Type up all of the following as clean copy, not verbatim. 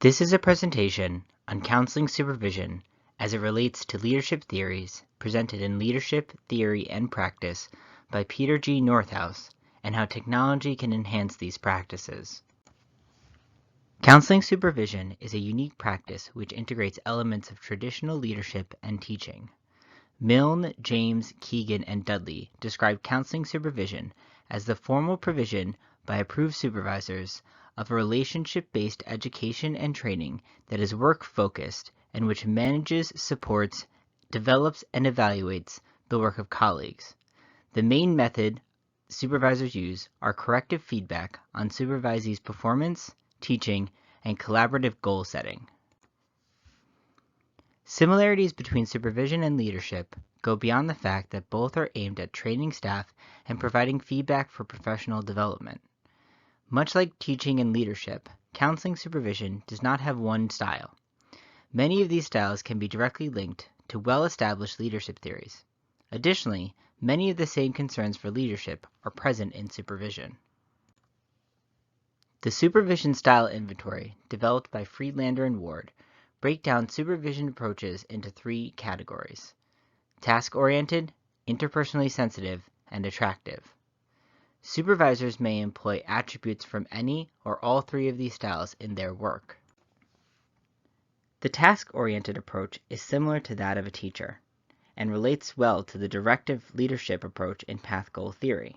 This is a presentation on counseling supervision as it relates to leadership theories presented in Leadership, Theory, and Practice by Peter G. Northouse and how technology can enhance these practices. Counseling supervision is a unique practice which integrates elements of traditional leadership and teaching. Milne, James, Keegan, and Dudley describe counseling supervision as the formal provision by approved supervisors of a relationship-based education and training that is work-focused and which manages, supports, develops, and evaluates the work of colleagues. The main method supervisors use are corrective feedback on supervisees' performance, teaching, and collaborative goal setting. Similarities between supervision and leadership go beyond the fact that both are aimed at training staff and providing feedback for professional development. Much like teaching and leadership, counseling supervision does not have one style. Many of these styles can be directly linked to well-established leadership theories. Additionally, many of the same concerns for leadership are present in supervision. The Supervision Style Inventory, developed by Friedlander and Ward, break down supervision approaches into three categories: task-oriented, interpersonally sensitive, and attractive. Supervisors may employ attributes from any or all three of these styles in their work. The task-oriented approach is similar to that of a teacher and relates well to the directive leadership approach in path goal theory.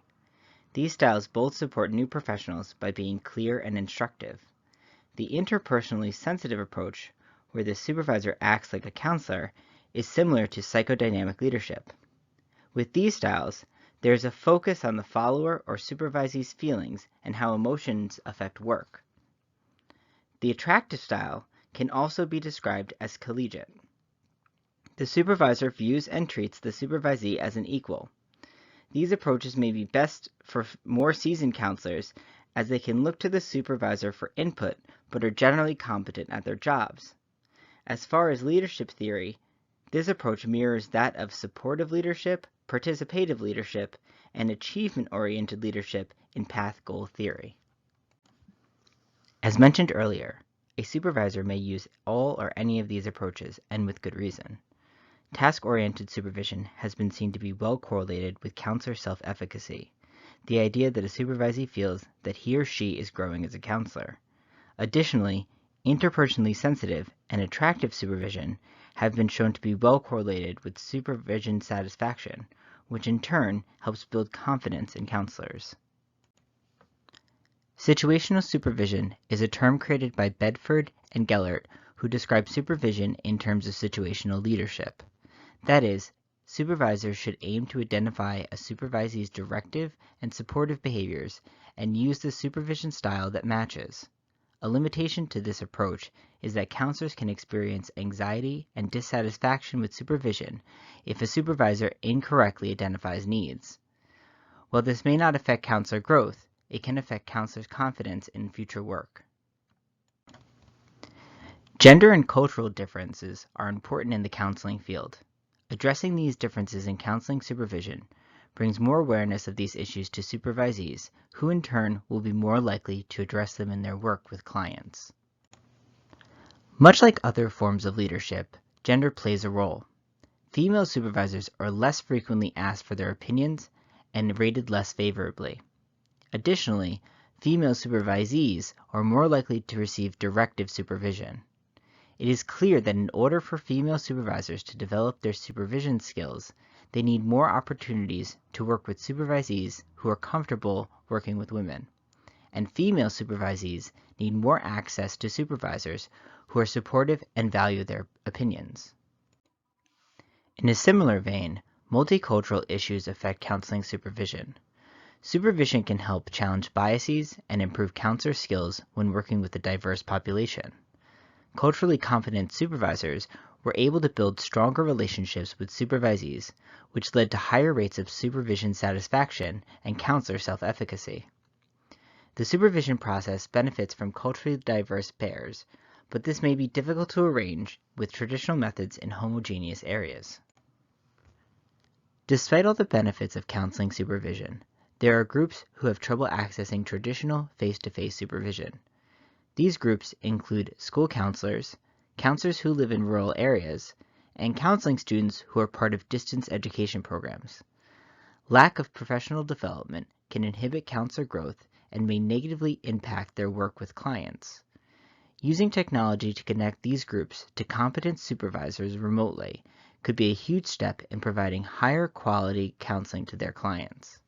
These styles both support new professionals by being clear and instructive. The interpersonally sensitive approach, where the supervisor acts like a counselor, is similar to psychodynamic leadership. With these styles, there is a focus on the follower or supervisee's feelings and how emotions affect work. The attractive style can also be described as collegiate. The supervisor views and treats the supervisee as an equal. These approaches may be best for more seasoned counselors, as they can look to the supervisor for input but are generally competent at their jobs. As far as leadership theory, this approach mirrors that of supportive leadership, participative leadership, and achievement-oriented leadership in path goal theory. As mentioned earlier, a supervisor may use all or any of these approaches, and with good reason. Task-oriented supervision has been seen to be well correlated with counselor self-efficacy, the idea that a supervisee feels that he or she is growing as a counselor. Additionally, interpersonally sensitive and attractive supervision have been shown to be well correlated with supervision satisfaction, which in turn helps build confidence in counselors. Situational supervision is a term created by Bedford and Gellert, who describe supervision in terms of situational leadership. That is, supervisors should aim to identify a supervisee's directive and supportive behaviors and use the supervision style that matches. A limitation to this approach is that counselors can experience anxiety and dissatisfaction with supervision if a supervisor incorrectly identifies needs. While this may not affect counselor growth, it can affect counselors' confidence in future work. Gender and cultural differences are important in the counseling field. Addressing these differences in counseling supervision brings more awareness of these issues to supervisees, who in turn will be more likely to address them in their work with clients. Much like other forms of leadership, gender plays a role. Female supervisors are less frequently asked for their opinions and rated less favorably. Additionally, female supervisees are more likely to receive directive supervision. It is clear that in order for female supervisors to develop their supervision skills, they need more opportunities to work with supervisees who are comfortable working with women. And female supervisees need more access to supervisors who are supportive and value their opinions. In a similar vein, multicultural issues affect counseling supervision. Supervision can help challenge biases and improve counselor skills when working with a diverse population. Culturally competent supervisors were able to build stronger relationships with supervisees, which led to higher rates of supervision satisfaction and counselor self-efficacy. The supervision process benefits from culturally diverse pairs, but this may be difficult to arrange with traditional methods in homogeneous areas. Despite all the benefits of counseling supervision, there are groups who have trouble accessing traditional face-to-face supervision. These groups include school counselors, counselors who live in rural areas, and counseling students who are part of distance education programs. Lack of professional development can inhibit counselor growth and may negatively impact their work with clients. Using technology to connect these groups to competent supervisors remotely could be a huge step in providing higher quality counseling to their clients.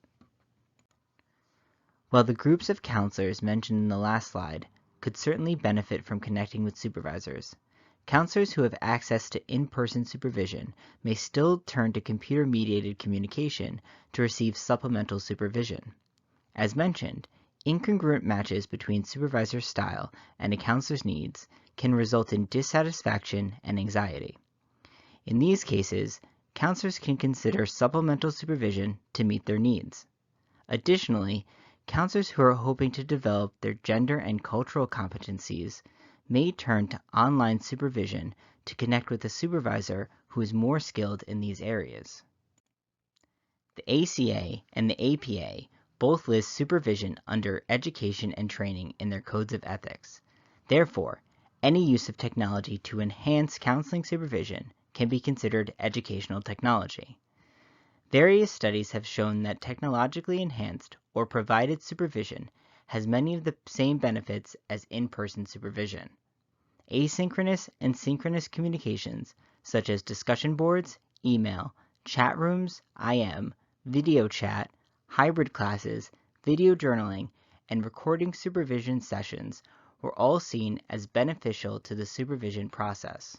While the groups of counselors mentioned in the last slide could certainly benefit from connecting with supervisors, counselors who have access to in-person supervision may still turn to computer-mediated communication to receive supplemental supervision. As mentioned, incongruent matches between supervisor style and a counselor's needs can result in dissatisfaction and anxiety. In these cases, counselors can consider supplemental supervision to meet their needs. Additionally, counselors who are hoping to develop their gender and cultural competencies may turn to online supervision to connect with a supervisor who is more skilled in these areas. The ACA and the APA both list supervision under education and training in their codes of ethics. Therefore, any use of technology to enhance counseling supervision can be considered educational technology. Various studies have shown that technologically enhanced or provided supervision has many of the same benefits as in-person supervision. Asynchronous and synchronous communications, such as discussion boards, email, chat rooms, IM, video chat, hybrid classes, video journaling, and recording supervision sessions were all seen as beneficial to the supervision process.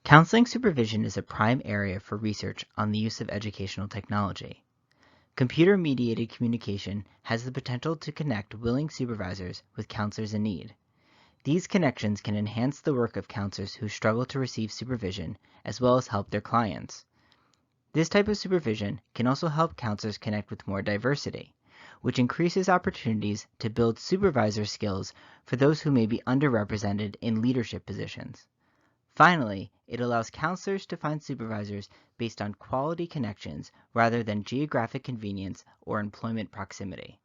Counseling supervision is a prime area for research on the use of educational technology. Computer-mediated communication has the potential to connect willing supervisors with counselors in need. These connections can enhance the work of counselors who struggle to receive supervision, as well as help their clients. This type of supervision can also help counselors connect with more diversity, which increases opportunities to build supervisor skills for those who may be underrepresented in leadership positions. Finally, it allows counselors to find supervisors based on quality connections rather than geographic convenience or employment proximity.